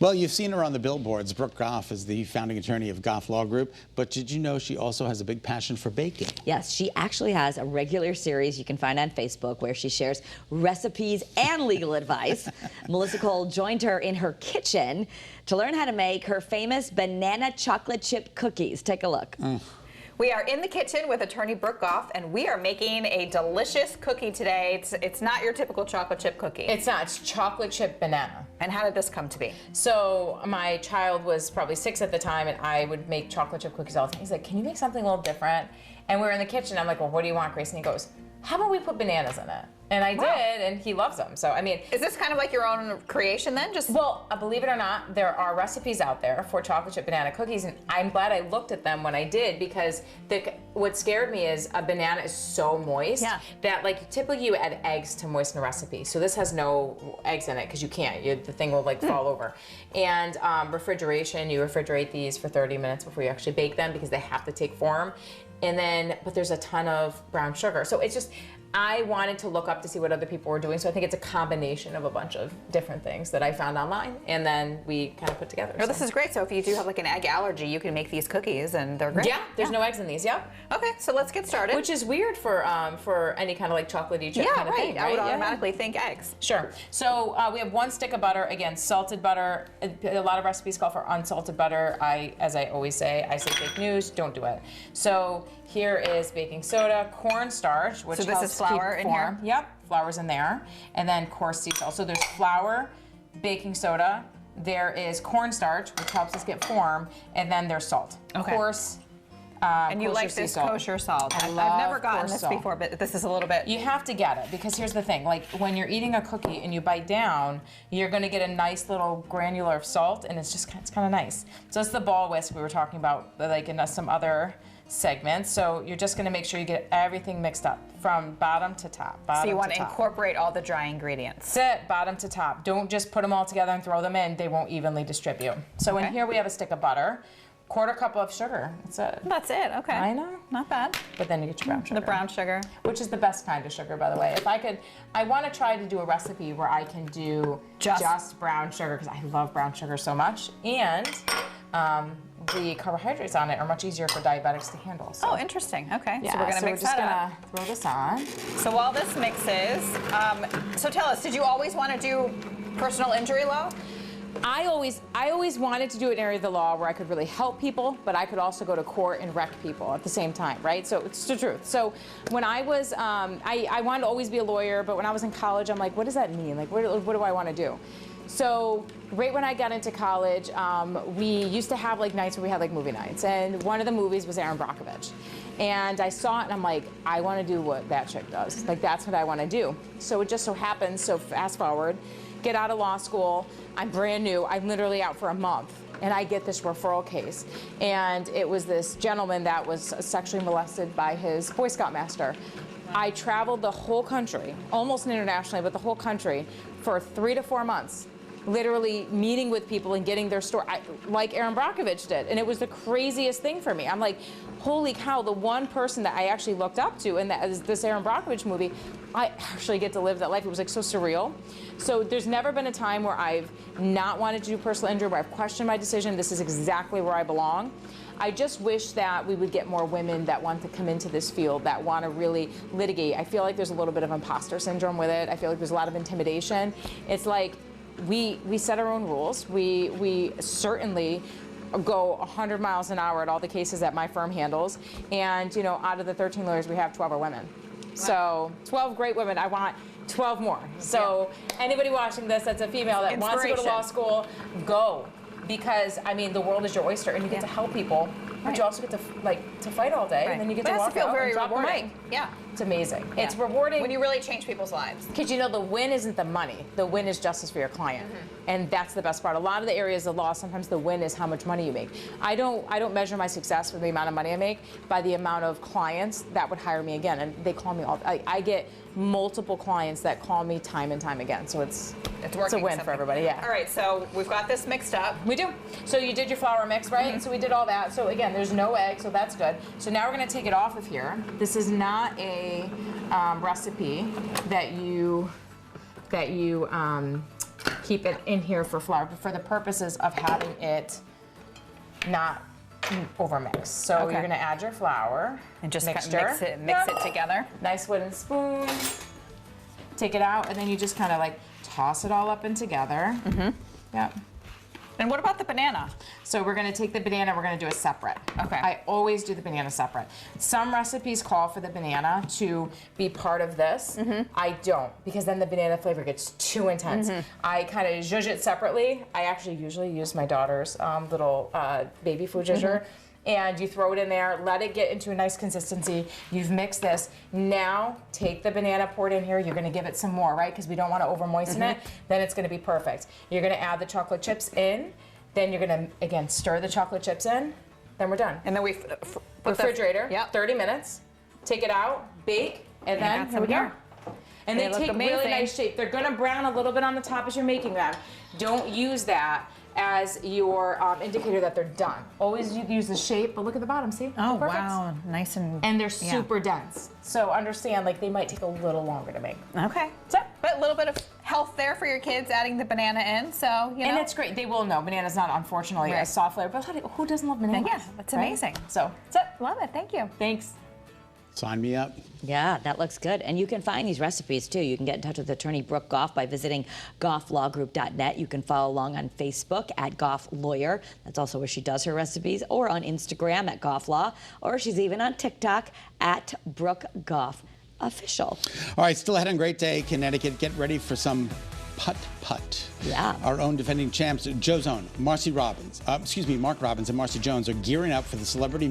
Well, you've seen her on the billboards. Brooke Goff is the founding attorney of Goff Law Group, but did you know she also has a big passion for baking? Yes, she actually has a regular series you can find on Facebook where she shares recipes and legal advice. Melissa Cole joined her in her kitchen to learn how to make her famous banana chocolate chip cookies. Take a look. We are in the kitchen with attorney Brooke Goff, and we are making a delicious cookie today. It's not your typical chocolate chip cookie. It's not. It's chocolate chip banana. And how did this come to be? So my child was probably 6 at the time, and I would make chocolate chip cookies all the time. He's like, can you make something a little different? And we were in the kitchen. I'm like, well, what do you want, Grace? And he goes, how about we put bananas in it? And I did, and he loves them. So, I mean... Is this kind of like your own creation then? Well, believe it or not, there are recipes out there for chocolate chip banana cookies, and I'm glad I looked at them when I did, because what scared me is a banana is so moist that, like, typically you add eggs to moisten a recipe. So this has no eggs in it, because you can't. The thing will, like, fall over. And refrigeration, you refrigerate these for 30 minutes before you actually bake them, because they have to take form. And then, but there's a ton of brown sugar. So it's just, I wanted to look up to see what other people were doing. So I think it's a combination of a bunch of different things that I found online, and then we kind of put together. Well, this is great. So if you do have like an egg allergy, you can make these cookies, and they're great. Yeah, there's no eggs in these. Yeah. Okay, so let's get started. Which is weird for any kind of like chocolatey chip kind of thing, right? I would automatically think eggs. Sure. So we have 1 stick of butter. Again, salted butter. A lot of recipes call for unsalted butter. As I always say, I say fake news. Don't do it. So here is baking soda, cornstarch, which helps is flour keep in form. here? Yep, flour's in there. And then coarse sea salt. So there's flour, baking soda, there is cornstarch, which helps us get form, and then there's salt. Okay. Coarse, and you like this kosher salt. I've never gotten this before, but this is a little bit... You have to get it, because here's the thing. Like, when you're eating a cookie and you bite down, you're going to get a nice little granular of salt, and it's kind of nice. So it's the ball whisk we were talking about, like in some other segments. So you're just going to make sure you get everything mixed up from bottom to top. So you want to incorporate all the dry ingredients. That's it, bottom to top. Don't just put them all together and throw them in. They won't evenly distribute. So in here we have a stick of butter, 1/4 cup of sugar. That's it. That's it. Okay. I know. Not bad. But then you get your brown sugar. The brown sugar. Which is the best kind of sugar, by the way. If I could, I want to try to do a recipe where I can do just brown sugar, because I love brown sugar so much. And the carbohydrates on it are much easier for diabetics to handle. So. Oh, interesting. Okay. Yeah, so we're going to mix that up. Throw this on. So while this mixes, so tell us, did you always want to do personal injury law? I always wanted to do an area of the law where I could really help people, but I could also go to court and wreck people at the same time, right? So it's the truth. So when I was, I wanted to always be a lawyer, but when I was in college, I'm like, what does that mean? Like, what do I want to do? So right when I got into college, we used to have like nights where we had like movie nights, and one of the movies was Erin Brockovich. And I saw it and I'm like, I want to do what that chick does. Like, that's what I want to do. So it just so happens, so fast forward, get out of law school, I'm brand new, I'm literally out for a month, and I get this referral case. And it was this gentleman that was sexually molested by his Boy Scout master. I traveled the whole country, almost internationally, but the whole country, for 3 to 4 months, literally meeting with people and getting their story, like Erin Brockovich did. And it was the craziest thing for me. I'm like, holy cow, the one person that I actually looked up to in this Erin Brockovich movie, I actually get to live that life. It was like so surreal. So there's never been a time where I've not wanted to do personal injury, where I've questioned my decision. This is exactly where I belong. I just wish that we would get more women that want to come into this field, that want to really litigate. I feel like there's a little bit of imposter syndrome with it. I feel like there's a lot of intimidation. It's like, we set our own rules. We certainly go 100 miles an hour at all the cases that my firm handles. And, you know, out of the 13 lawyers we have, 12 are women. Wow. So 12 great women. I want 12 more. So anybody watching this that's a female that wants to go to law school, go. Because, I mean, the world is your oyster, and you get to help people, but you also get to fight all day, and then you get to walk out and drop the mic. Yeah. It's amazing. Yeah. It's rewarding. When you really change people's lives. Because, you know, the win isn't the money. The win is justice for your client. And that's the best part. A lot of the areas of law, sometimes the win is how much money you make. I don't measure my success with the amount of money I make, by the amount of clients that would hire me again. And they call me all, I get multiple clients that call me time and time again. So it's a win for everybody, yeah. All right, so we've got this mixed up. We do. So you did your flour mix, right? So we did all that. So again, there's no egg, so that's good. So now we're gonna take it off of here. This is not a recipe that you keep it in here for flour, but for the purposes of having it not overmix. So Okay. you're gonna add your flour And just kind mixture. of mix it together. Nice wooden spoon. Take it out, and then you just kind of like toss it all up and together. Yep. And what about the banana? So we're gonna take the banana, we're gonna do it separate. Okay. I always do the banana separate. Some recipes call for the banana to be part of this. I don't, because then the banana flavor gets too intense. I kind of zhuzh it separately. I actually usually use my daughter's little baby food zhuzher. And you throw it in there, let it get into a nice consistency. You've mixed this. Now take the banana, pour it in here. You're gonna give it some more, right? Because we don't wanna over moisten it. Then it's gonna be perfect. You're gonna add the chocolate chips in. Then you're gonna, again, stir the chocolate chips in. Then we're done. And then we Refrigerator, Yep. 30 minutes. Take it out, bake, and then got here we some go. here. And They they look take really amazing. nice shape. They're gonna brown a little bit on the top as you're making them. Don't use that as your indicator that they're done. Always you use the shape, but look at the bottom, see? Oh, Perfect. wow. Nice and... And they're yeah. super dense. So understand, like, they might take a little longer to make. Okay. So, But a little bit of health there for your kids, adding the banana in, so, you know. and it's great. They will know banana's not, unfortunately, Right. a soft flavor, but who doesn't love banana? Yeah, that's right? amazing. So, that's it. Love it. Thank you. Thanks. Sign me up. Yeah, that looks good. And you can find these recipes too. You can get in touch with attorney Brooke Goff by visiting gofflawgroup.net. You can follow along on Facebook at Goff Lawyer. That's also where she does her recipes, or on Instagram at Goff Law, or she's even on TikTok at Brooke Goff Official. All right, still ahead on Great Day, Connecticut. Get ready for some putt-putt. Yeah. Our own defending champs, Joe's own, Mark Robbins and Marcy Jones are gearing up for the Celebrity